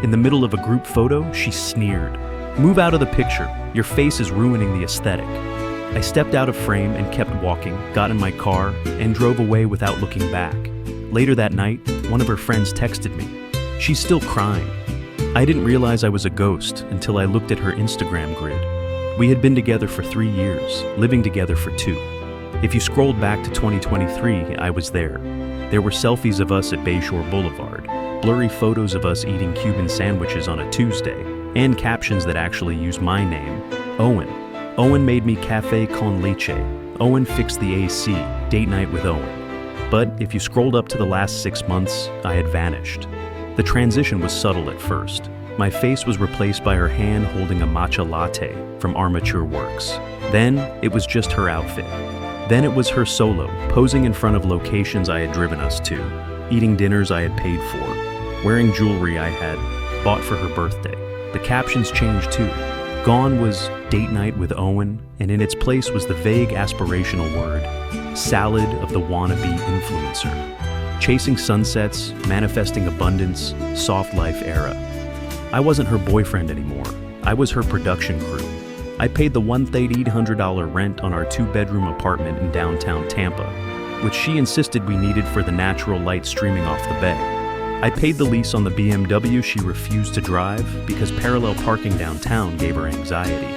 In the middle of a group photo, she sneered. "Move out of the picture. Your face is ruining the aesthetic." I stepped out of frame and kept walking, got in my car, and drove away without looking back. Later that night, one of her friends texted me. She's still crying. I didn't realize I was a ghost until I looked at her Instagram grid. We had been together for 3 years, living together for 2. If you scrolled back to 2023, I was there. There were selfies of us at Bayshore Boulevard, blurry photos of us eating Cuban sandwiches on a Tuesday, and captions that actually used my name, Owen. Owen made me cafe con leche. Owen fixed the AC, date night with Owen. But if you scrolled up to the last 6 months, I had vanished. The transition was subtle at first. My face was replaced by her hand holding a matcha latte from Armature Works. Then it was just her outfit. Then it was her solo, posing in front of locations I had driven us to, eating dinners I had paid for, wearing jewelry I had bought for her birthday. The captions changed too. Gone was date night with Owen, and in its place was the vague aspirational word, salad of the wannabe influencer. Chasing sunsets, manifesting abundance, soft life era. I wasn't her boyfriend anymore. I was her production crew. I paid the $1,800 rent on our 2-bedroom apartment in downtown Tampa, which she insisted we needed for the natural light streaming off the bay. I paid the lease on the BMW she refused to drive because parallel parking downtown gave her anxiety.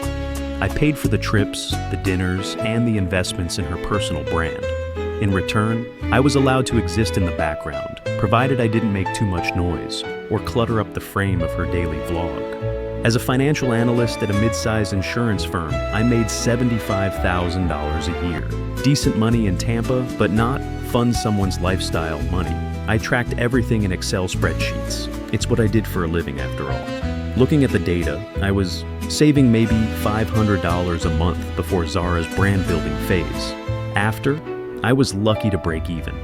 I paid for the trips, the dinners, and the investments in her personal brand. In return, I was allowed to exist in the background, provided I didn't make too much noise or clutter up the frame of her daily vlog. As a financial analyst at a mid-sized insurance firm, I made $75,000 a year. Decent money in Tampa, but not fund someone's lifestyle money. I tracked everything in Excel spreadsheets. It's what I did for a living after all. Looking at the data, I was saving maybe $500 a month before Zara's brand building phase. After, I was lucky to break even.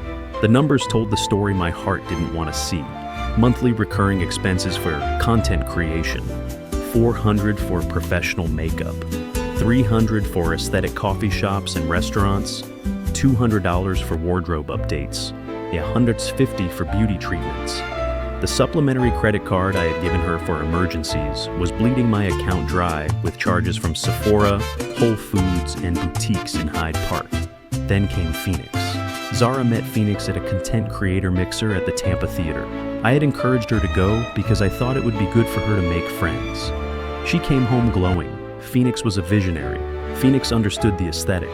The numbers told the story my heart didn't want to see. Monthly recurring expenses for content creation, $400 for professional makeup, $300 for aesthetic coffee shops and restaurants, $200 for wardrobe updates, $150 for beauty treatments. The supplementary credit card I had given her for emergencies was bleeding my account dry with charges from Sephora, Whole Foods, and boutiques in Hyde Park. Then came Phoenix. Zara met Phoenix at a content creator mixer at the Tampa Theater. I had encouraged her to go because I thought it would be good for her to make friends. She came home glowing. Phoenix was a visionary. Phoenix understood the aesthetic.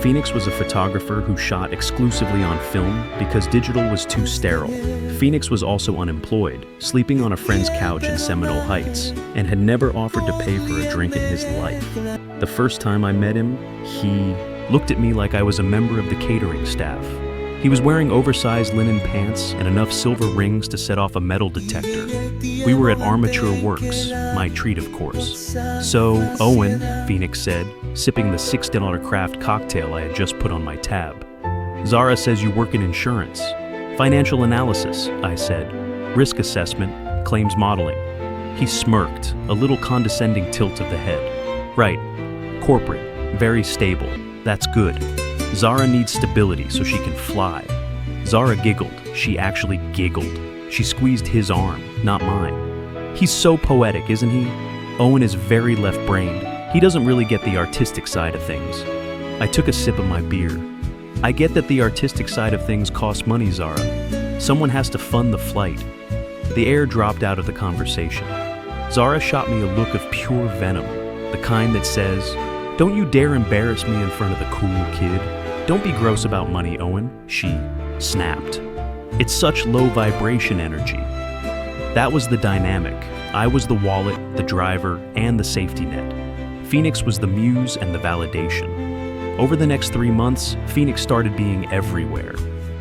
Phoenix was a photographer who shot exclusively on film because digital was too sterile. Phoenix was also unemployed, sleeping on a friend's couch in Seminole Heights, and had never offered to pay for a drink in his life. The first time I met him, he looked at me like I was a member of the catering staff. He was wearing oversized linen pants and enough silver rings to set off a metal detector. We were at Armature Works, my treat of course. "So, Owen," Phoenix said, sipping the $6 craft cocktail I had just put on my tab. "Zara says you work in insurance." "Financial analysis," I said. "Risk assessment, claims modeling." He smirked, a little condescending tilt of the head. "Right. Corporate, very stable. That's good. Zara needs stability so she can fly." Zara giggled. She actually giggled. She squeezed his arm, not mine. "He's so poetic, isn't he? Owen is very left-brained. He doesn't really get the artistic side of things." I took a sip of my beer. "I get that the artistic side of things costs money, Zara. Someone has to fund the flight." The air dropped out of the conversation. Zara shot me a look of pure venom, the kind that says, "Don't you dare embarrass me in front of the cool kid. Don't be gross about money, Owen," she snapped. "It's such low vibration energy." That was the dynamic. I was the wallet, the driver, and the safety net. Phoenix was the muse and the validation. Over the next 3 months, Phoenix started being everywhere.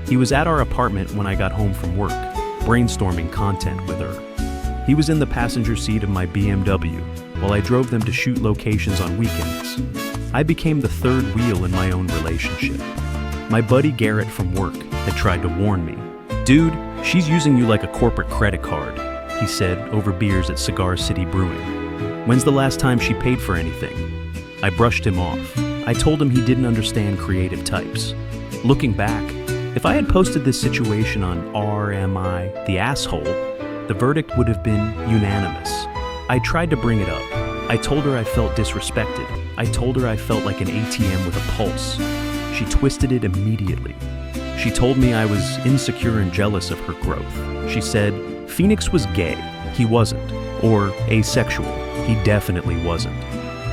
He was at our apartment when I got home from work, brainstorming content with her. He was in the passenger seat of my BMW while I drove them to shoot locations on weekends. I became the third wheel in my own relationship. My buddy Garrett from work had tried to warn me. "Dude, she's using you like a corporate credit card," he said over beers at Cigar City Brewing. "When's the last time she paid for anything?" I brushed him off. I told him he didn't understand creative types. Looking back, if I had posted this situation on RMI, the asshole, The verdict would have been unanimous. I tried to bring it up. I told her I felt disrespected. I told her I felt like an ATM with a pulse. She twisted it immediately. She told me I was insecure and jealous of her growth. She said, Phoenix was gay. He wasn't. Or asexual. He definitely wasn't.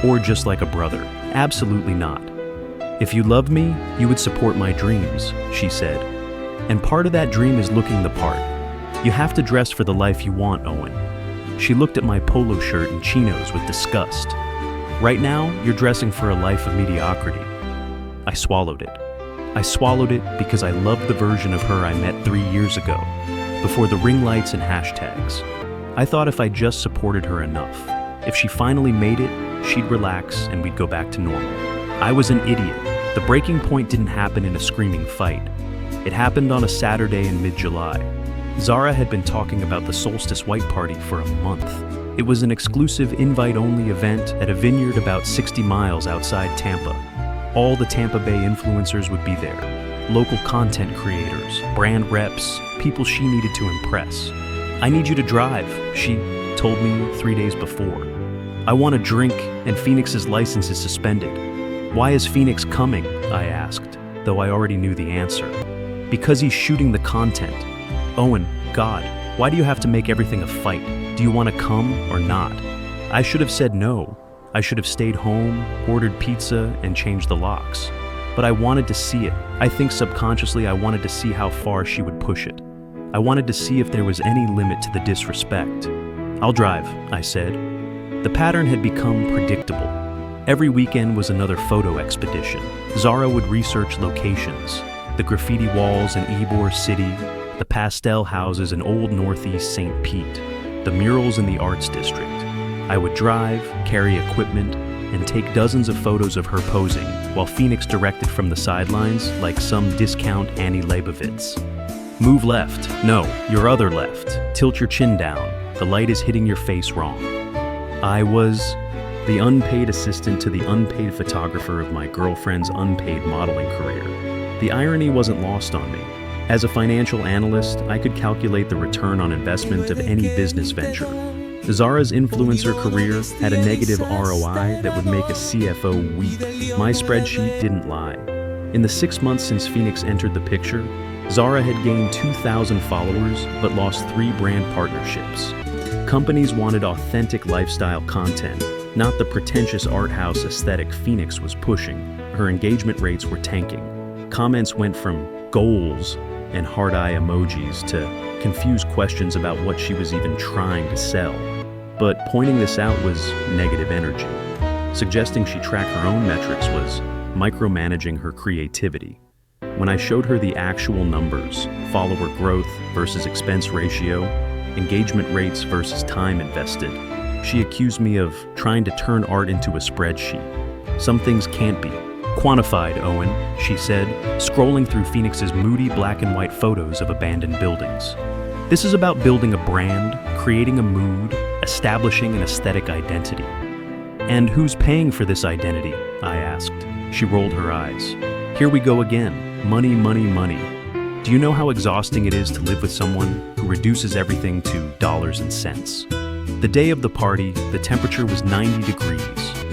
Or just like a brother. Absolutely not. If you loved me, you would support my dreams, she said. And part of that dream is looking the part. You have to dress for the life you want, Owen. She looked at my polo shirt and chinos with disgust. Right now, you're dressing for a life of mediocrity. I swallowed it. I swallowed it because I loved the version of her I met 3 years ago, before the ring lights and hashtags. I thought if I just supported her enough, if she finally made it, she'd relax and we'd go back to normal. I was an idiot. The breaking point didn't happen in a screaming fight. It happened on a Saturday in mid-July. Zara had been talking about the Solstice White Party for a month. It was an exclusive invite-only event at a vineyard about 60 miles outside Tampa. All the Tampa Bay influencers would be there. Local content creators, brand reps, people she needed to impress. I need you to drive, she told me 3 days before. I want a drink and Phoenix's license is suspended. Why is Phoenix coming? I asked, though I already knew the answer. Because he's shooting the content. Owen, God, why do you have to make everything a fight? Do you want to come or not? I should have said no. I should have stayed home, ordered pizza, and changed the locks. But I wanted to see it. I think subconsciously I wanted to see how far she would push it. I wanted to see if there was any limit to the disrespect. I'll drive, I said. The pattern had become predictable. Every weekend was another photo expedition. Zara would research locations, the graffiti walls in Ybor City, the pastel houses in Old Northeast St. Pete, the murals in the Arts District. I would drive, carry equipment, and take dozens of photos of her posing, while Phoenix directed from the sidelines like some discount Annie Leibovitz. Move left. No, your other left. Tilt your chin down. The light is hitting your face wrong. I was the unpaid assistant to the unpaid photographer of my girlfriend's unpaid modeling career. The irony wasn't lost on me. As a financial analyst, I could calculate the return on investment of any business venture. Zara's influencer career had a negative ROI that would make a CFO weep. My spreadsheet didn't lie. In the 6 months since Phoenix entered the picture, Zara had gained 2,000 followers but lost 3 brand partnerships. Companies wanted authentic lifestyle content, not the pretentious art house aesthetic Phoenix was pushing. Her engagement rates were tanking. Comments went from goals and heart eye emojis to confused questions about what she was even trying to sell. But pointing this out was negative energy. Suggesting she track her own metrics was micromanaging her creativity. When I showed her the actual numbers, follower growth versus expense ratio, engagement rates versus time invested, she accused me of trying to turn art into a spreadsheet. Some things can't be quantified, Owen, she said, scrolling through Phoenix's moody black and white photos of abandoned buildings. This is about building a brand, creating a mood, establishing an aesthetic identity. And who's paying for this identity? I asked. She rolled her eyes. Here we go again. Money, money, money. Do you know how exhausting it is to live with someone who reduces everything to dollars and cents? The day of the party, the temperature was 90 degrees.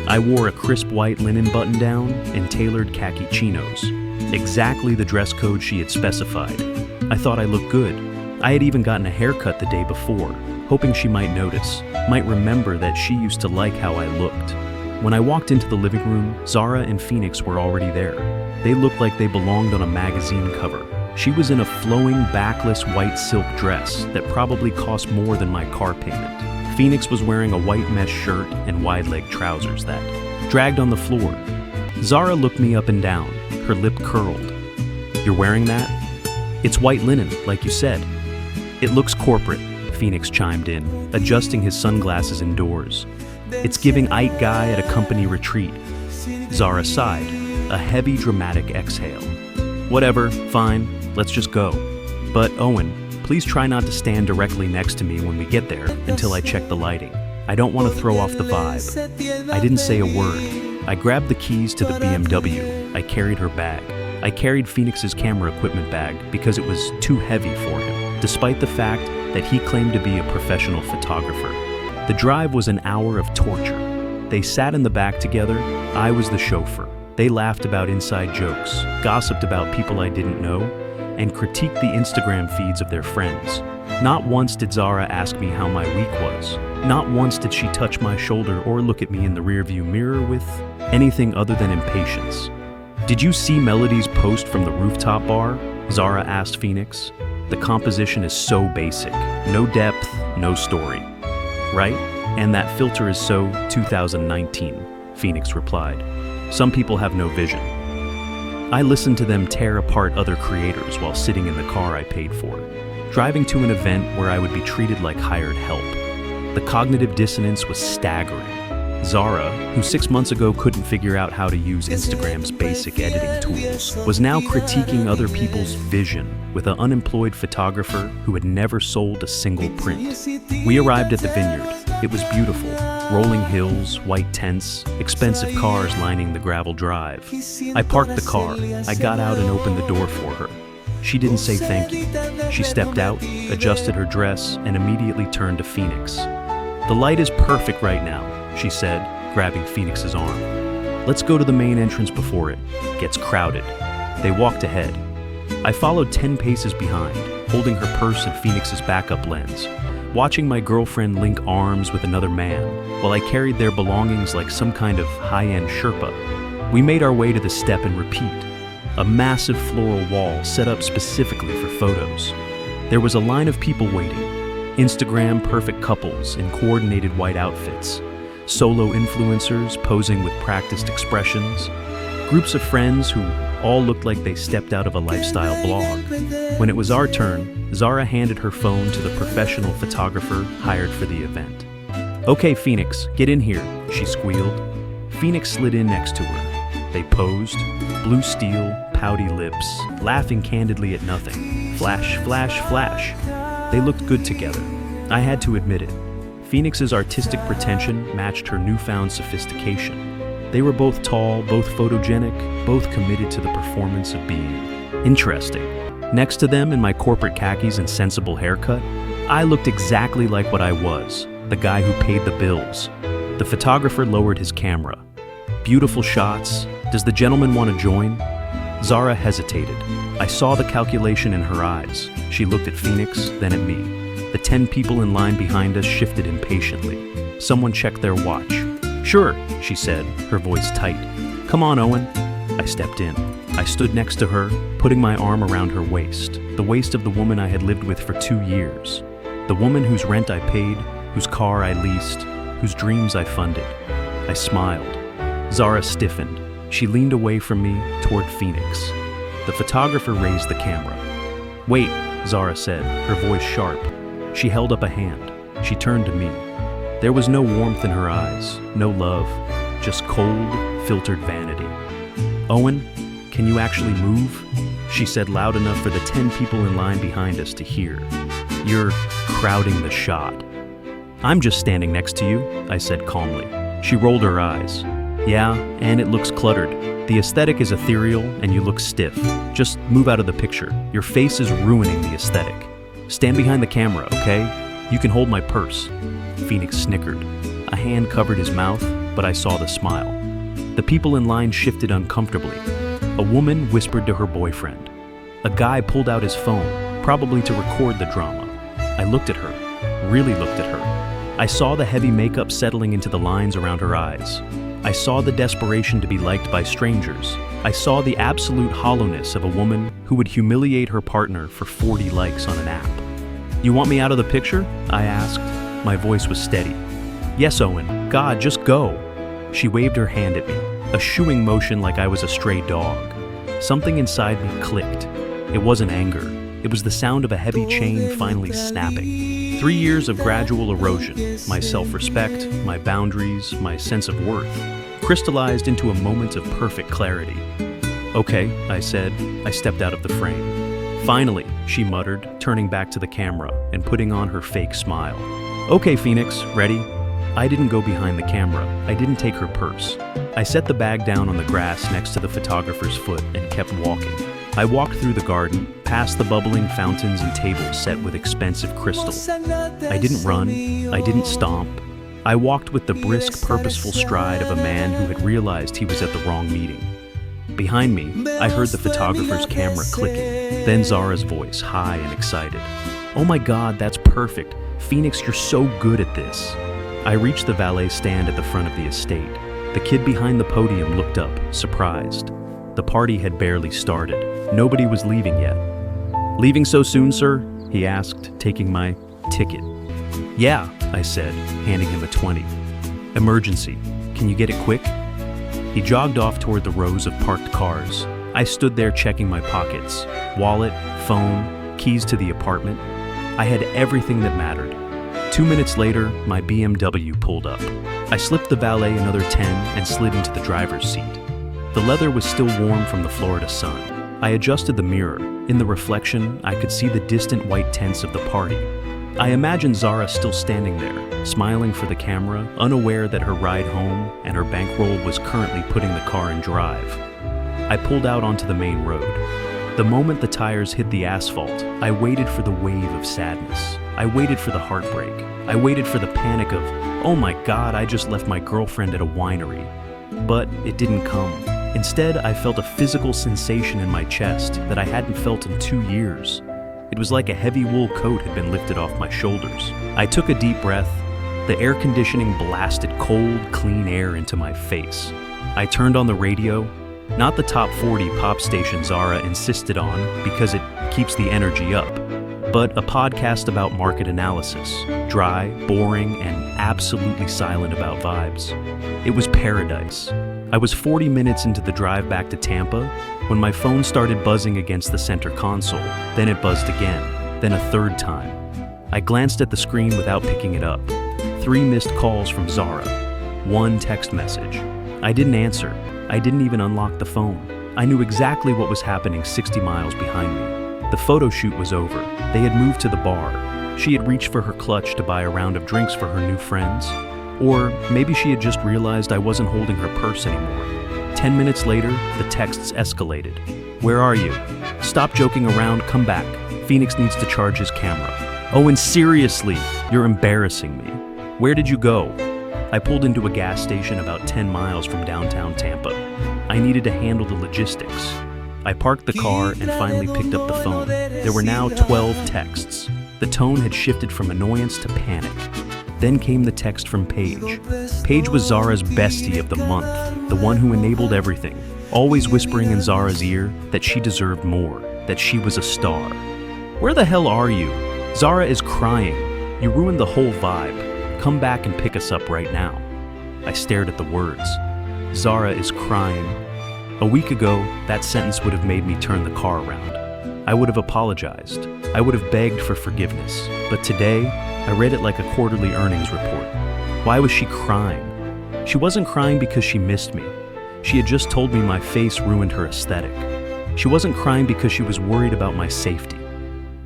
I wore a crisp white linen button-down and tailored khaki chinos, exactly the dress code she had specified. I thought I looked good. I had even gotten a haircut the day before, hoping she might notice, might remember that she used to like how I looked. When I walked into the living room, Zara and Phoenix were already there. They looked like they belonged on a magazine cover. She was in a flowing, backless white silk dress that probably cost more than my car payment. Phoenix was wearing a white mesh shirt and wide-leg trousers that dragged on the floor. Zara looked me up and down, her lip curled. You're wearing that? It's white linen, like you said. It looks corporate, Phoenix chimed in, adjusting his sunglasses indoors. It's giving Ike guy at a company retreat. Zara sighed, a heavy, dramatic exhale. Whatever, fine, let's just go. But Owen, please try not to stand directly next to me when we get there until I check the lighting. I don't want to throw off the vibe. I didn't say a word. I grabbed the keys to the BMW. I carried her bag. I carried Phoenix's camera equipment bag because it was too heavy for him. Despite the fact that he claimed to be a professional photographer. The drive was an hour of torture. They sat in the back together. I was the chauffeur. They laughed about inside jokes, gossiped about people I didn't know, and critiqued the Instagram feeds of their friends. Not once did Zara ask me how my week was. Not once did she touch my shoulder or look at me in the rearview mirror with anything other than impatience. "Did you see Melody's post from the rooftop bar?" Zara asked Phoenix. "The composition is so basic. No depth, no story. Right? And that filter is so 2019, Phoenix replied. "Some people have no vision." I listened to them tear apart other creators while sitting in the car I paid for, driving to an event where I would be treated like hired help. The cognitive dissonance was staggering. Zara, who 6 months ago couldn't figure out how to use Instagram's basic editing tools, was now critiquing other people's vision with an unemployed photographer who had never sold a single print. We arrived at the vineyard. It was beautiful. Rolling hills, white tents, expensive cars lining the gravel drive. I parked the car. I got out and opened the door for her. She didn't say thank you. She stepped out, adjusted her dress, and immediately turned to Phoenix. "The light is perfect right now," she said, grabbing Phoenix's arm. "Let's go to the main entrance before it gets crowded." They walked ahead. I followed 10 paces behind, holding her purse and Phoenix's backup lens, watching my girlfriend link arms with another man, while I carried their belongings like some kind of high-end Sherpa. We made our way to the step and repeat, a massive floral wall set up specifically for photos. There was a line of people waiting, Instagram-perfect couples in coordinated white outfits, solo influencers posing with practiced expressions, groups of friends who all looked like they stepped out of a lifestyle blog. When it was our turn, Zara handed her phone to the professional photographer hired for the event. "Okay, Phoenix, get in here," she squealed. Phoenix slid in next to her. They posed, blue steel, pouty lips, laughing candidly at nothing. Flash, flash, flash. They looked good together. I had to admit it. Phoenix's artistic pretension matched her newfound sophistication. They were both tall, both photogenic, both committed to the performance of being interesting. Next to them, in my corporate khakis and sensible haircut, I looked exactly like what I was, the guy who paid the bills. The photographer lowered his camera. "Beautiful shots. Does the gentleman want to join?" Zara hesitated. I saw the calculation in her eyes. She looked at Phoenix, then at me. The 10 people in line behind us shifted impatiently. Someone checked their watch. "Sure," she said, her voice tight. "Come on, Owen." I stepped in. I stood next to her, putting my arm around her waist, the waist of the woman I had lived with for 2 years. The woman whose rent I paid, whose car I leased, whose dreams I funded. I smiled. Zara stiffened. She leaned away from me toward Phoenix. The photographer raised the camera. "Wait," Zara said, her voice sharp. She held up a hand. She turned to me. There was no warmth in her eyes, no love, just cold, filtered vanity. "Owen, can you actually move?" she said loud enough for the 10 people in line behind us to hear. "You're crowding the shot." "I'm just standing next to you," I said calmly. She rolled her eyes. "Yeah, and it looks cluttered. The aesthetic is ethereal and you look stiff. Just move out of the picture. Your face is ruining the aesthetic. Stand behind the camera, okay? You can hold my purse." Phoenix snickered. A hand covered his mouth, but I saw the smile. The people in line shifted uncomfortably. A woman whispered to her boyfriend. A guy pulled out his phone, probably to record the drama. I looked at her, really looked at her. I saw the heavy makeup settling into the lines around her eyes. I saw the desperation to be liked by strangers. I saw the absolute hollowness of a woman who would humiliate her partner for 40 likes on an app. "You want me out of the picture?" I asked. My voice was steady. "Yes, Owen. God, just go." She waved her hand at me, a shooing motion like I was a stray dog. Something inside me clicked. It wasn't anger. It was the sound of a heavy chain finally snapping. 3 years of gradual erosion, my self-respect, my boundaries, my sense of worth, crystallized into a moment of perfect clarity. "Okay," I said. I stepped out of the frame. "Finally," she muttered, turning back to the camera and putting on her fake smile. "Okay, Phoenix, ready?" I didn't go behind the camera. I didn't take her purse. I set the bag down on the grass next to the photographer's foot and kept walking. I walked through the garden, past the bubbling fountains and tables set with expensive crystal. I didn't run, I didn't stomp. I walked with the brisk, purposeful stride of a man who had realized he was at the wrong meeting. Behind me, I heard the photographer's camera clicking, then Zara's voice, high and excited. "Oh my God, that's perfect. Phoenix, you're so good at this." I reached the valet stand at the front of the estate. The kid behind the podium looked up, surprised. The party had barely started. Nobody was leaving yet. "Leaving so soon, sir?" he asked, taking my ticket. "Yeah," I said, handing him a 20. "Emergency. Can you get it quick?" He jogged off toward the rows of parked cars. I stood there checking my pockets. Wallet, phone, keys to the apartment. I had everything that mattered. 2 minutes later, my BMW pulled up. I slipped the valet another 10 and slid into the driver's seat. The leather was still warm from the Florida sun. I adjusted the mirror. In the reflection, I could see the distant white tents of the party. I imagined Zara still standing there, smiling for the camera, unaware that her ride home and her bankroll was currently putting the car in drive. I pulled out onto the main road. The moment the tires hit the asphalt, I waited for the wave of sadness. I waited for the heartbreak. I waited for the panic of, "Oh my God, I just left my girlfriend at a winery." But it didn't come. Instead, I felt a physical sensation in my chest that I hadn't felt in 2 years. It was like a heavy wool coat had been lifted off my shoulders. I took a deep breath. The air conditioning blasted cold, clean air into my face. I turned on the radio, not the top 40 pop station Zara insisted on because it keeps the energy up, but a podcast about market analysis, dry, boring, and absolutely silent about vibes. It was paradise. I was 40 minutes into the drive back to Tampa when my phone started buzzing against the center console. Then it buzzed again, then a third time. I glanced at the screen without picking it up. 3 missed calls from Zara. 1 text message. I didn't answer. I didn't even unlock the phone. I knew exactly what was happening 60 miles behind me. The photo shoot was over. They had moved to the bar. She had reached for her clutch to buy a round of drinks for her new friends. Or maybe she had just realized I wasn't holding her purse anymore. 10 minutes later, the texts escalated. "Where are you? Stop joking around, come back. Phoenix needs to charge his camera. Owen, seriously, you're embarrassing me. Where did you go?" I pulled into a gas station about 10 miles from downtown Tampa. I needed to handle the logistics. I parked the car and finally picked up the phone. There were now 12 texts. The tone had shifted from annoyance to panic. Then came the text from Paige. Paige was Zara's bestie of the month, the one who enabled everything, always whispering in Zara's ear that she deserved more, that she was a star. "Where the hell are you? Zara is crying. You ruined the whole vibe. Come back and pick us up right now." I stared at the words. Zara is crying. A week ago, that sentence would have made me turn the car around. I would have apologized. I would have begged for forgiveness. But today, I read it like a quarterly earnings report. Why was she crying? She wasn't crying because she missed me. She had just told me my face ruined her aesthetic. She wasn't crying because she was worried about my safety.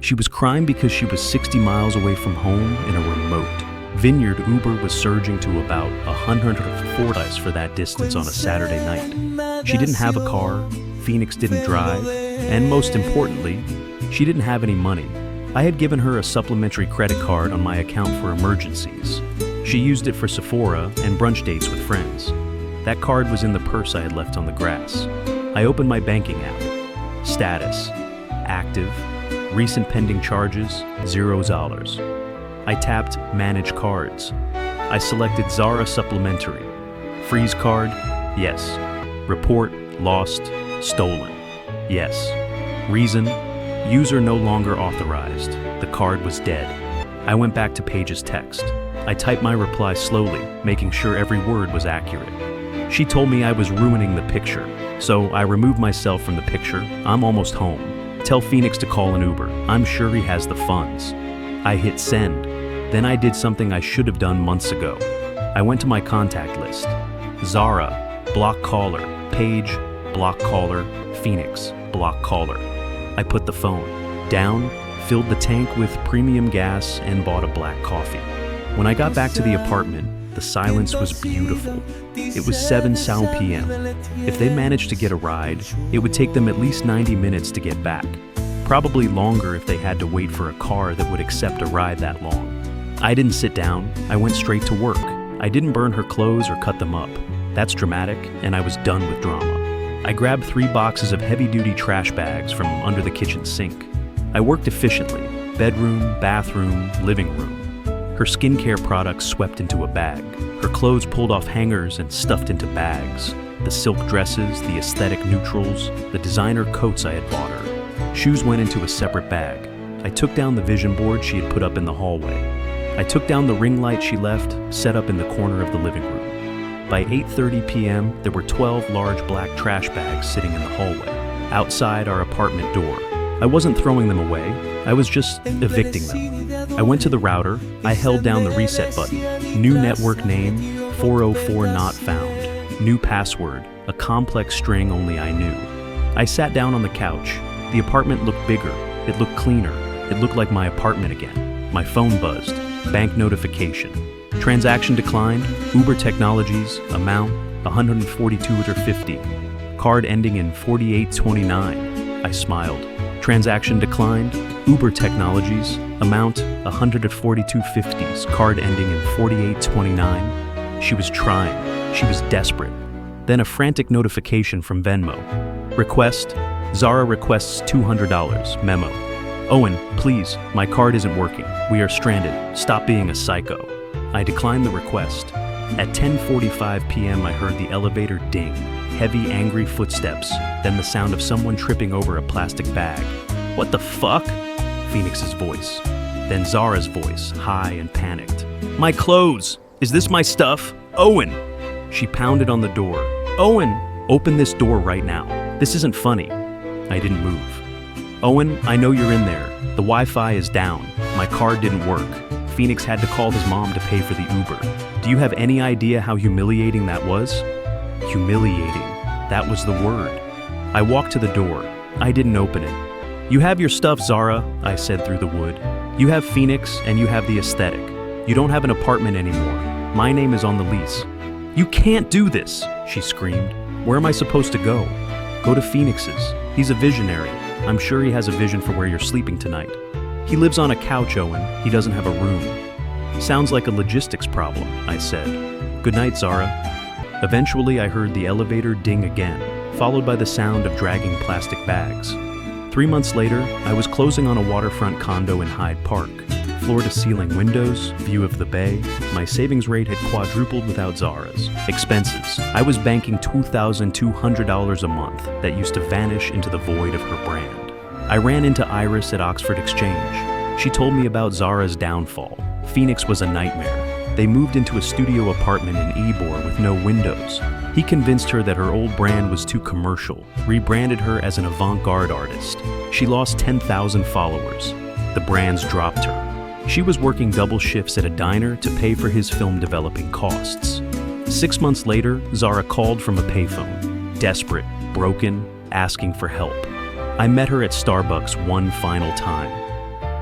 She was crying because she was 60 miles away from home in a remote vineyard. Uber was surging to about $140 for that distance on a Saturday night. She didn't have a car, Phoenix didn't drive, and most importantly, she didn't have any money. I had given her a supplementary credit card on my account for emergencies. She used it for Sephora and brunch dates with friends. That card was in the purse I had left on the grass. I opened my banking app. Status: active. Recent pending charges: $0. I tapped Manage Cards. I selected Zara Supplementary. Freeze card? Yes. Report: lost, stolen. Yes. Reason: user no longer authorized. The card was dead. I went back to Paige's text. I typed my reply slowly, making sure every word was accurate. She told me I was ruining the picture, so I removed myself from the picture. I'm almost home. Tell Phoenix to call an Uber. I'm sure he has the funds. I hit send. Then I did something I should have done months ago. I went to my contact list. Zara, block caller. Paige, block caller. Phoenix, block caller. I put the phone down, filled the tank with premium gas, and bought a black coffee. When I got back to the apartment, the silence was beautiful. It was 7 p.m. If they managed to get a ride, it would take them at least 90 minutes to get back. Probably longer if they had to wait for a car that would accept a ride that long. I didn't sit down, I went straight to work. I didn't burn her clothes or cut them up. That's dramatic, and I was done with drama. I grabbed 3 boxes of heavy-duty trash bags from under the kitchen sink. I worked efficiently: bedroom, bathroom, living room. Her skincare products swept into a bag. Her clothes pulled off hangers and stuffed into bags. The silk dresses, the aesthetic neutrals, the designer coats I had bought her. Shoes went into a separate bag. I took down the vision board she had put up in the hallway. I took down the ring light she left, set up in the corner of the living room. By 8:30 p.m., there were 12 large black trash bags sitting in the hallway, outside our apartment door. I wasn't throwing them away, I was just evicting them. I went to the router, I held down the reset button. New network name, 404 not found. New password, a complex string only I knew. I sat down on the couch. The apartment looked bigger, it looked cleaner, it looked like my apartment again. My phone buzzed, bank notification. Transaction declined, Uber Technologies, amount $142.50. Card ending in 4829. I smiled. Transaction declined, Uber Technologies, amount $142.50. Card ending in 4829. She was trying, she was desperate. Then a frantic notification from Venmo. Request, Zara requests $200, memo. Owen, please, my card isn't working. We are stranded. Stop being a psycho. I declined the request. At 10:45 p.m. I heard the elevator ding, heavy, angry footsteps, then the sound of someone tripping over a plastic bag. What the fuck? Phoenix's voice. Then Zara's voice, high and panicked. My clothes! Is this my stuff? Owen! She pounded on the door. Owen! Open this door right now. This isn't funny. I didn't move. Owen, I know you're in there. The Wi-Fi is down. My card didn't work. Phoenix had to call his mom to pay for the Uber. Do you have any idea how humiliating that was? Humiliating. That was the word. I walked to the door. I didn't open it. You have your stuff, Zara, I said through the wood. You have Phoenix and you have the aesthetic. You don't have an apartment anymore. My name is on the lease. You can't do this, she screamed. Where am I supposed to go? Go to Phoenix's. He's a visionary. I'm sure he has a vision for where you're sleeping tonight. He lives on a couch, Owen. He doesn't have a room. Sounds like a logistics problem, I said. Good night, Zara. Eventually, I heard the elevator ding again, followed by the sound of dragging plastic bags. 3 months later, I was closing on a waterfront condo in Hyde Park. Floor-to-ceiling windows, view of the bay. My savings rate had quadrupled without Zara's. Expenses. I was banking $2,200 a month that used to vanish into the void of her brand. I ran into Iris at Oxford Exchange. She told me about Zara's downfall. Phoenix was a nightmare. They moved into a studio apartment in Ybor with no windows. He convinced her that her old brand was too commercial, rebranded her as an avant-garde artist. She lost 10,000 followers. The brands dropped her. She was working double shifts at a diner to pay for his film developing costs. 6 months later, Zara called from a payphone, desperate, broken, asking for help. I met her at Starbucks one final time.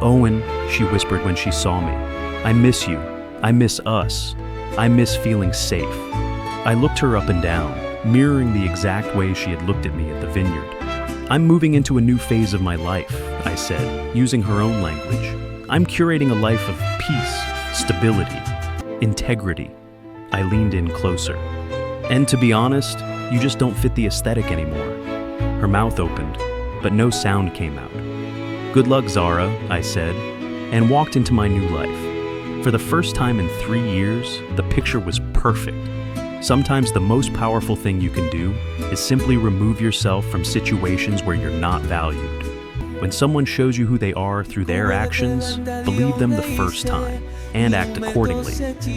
Owen, she whispered when she saw me. I miss you. I miss us. I miss feeling safe. I looked her up and down, mirroring the exact way she had looked at me at the vineyard. I'm moving into a new phase of my life, I said, using her own language. I'm curating a life of peace, stability, integrity. I leaned in closer. And to be honest, you just don't fit the aesthetic anymore. Her mouth opened, but no sound came out. Good luck, Zara, I said, and walked into my new life. For the first time in 3 years, the picture was perfect. Sometimes the most powerful thing you can do is simply remove yourself from situations where you're not valued. When someone shows you who they are through their actions, believe them the first time and act accordingly.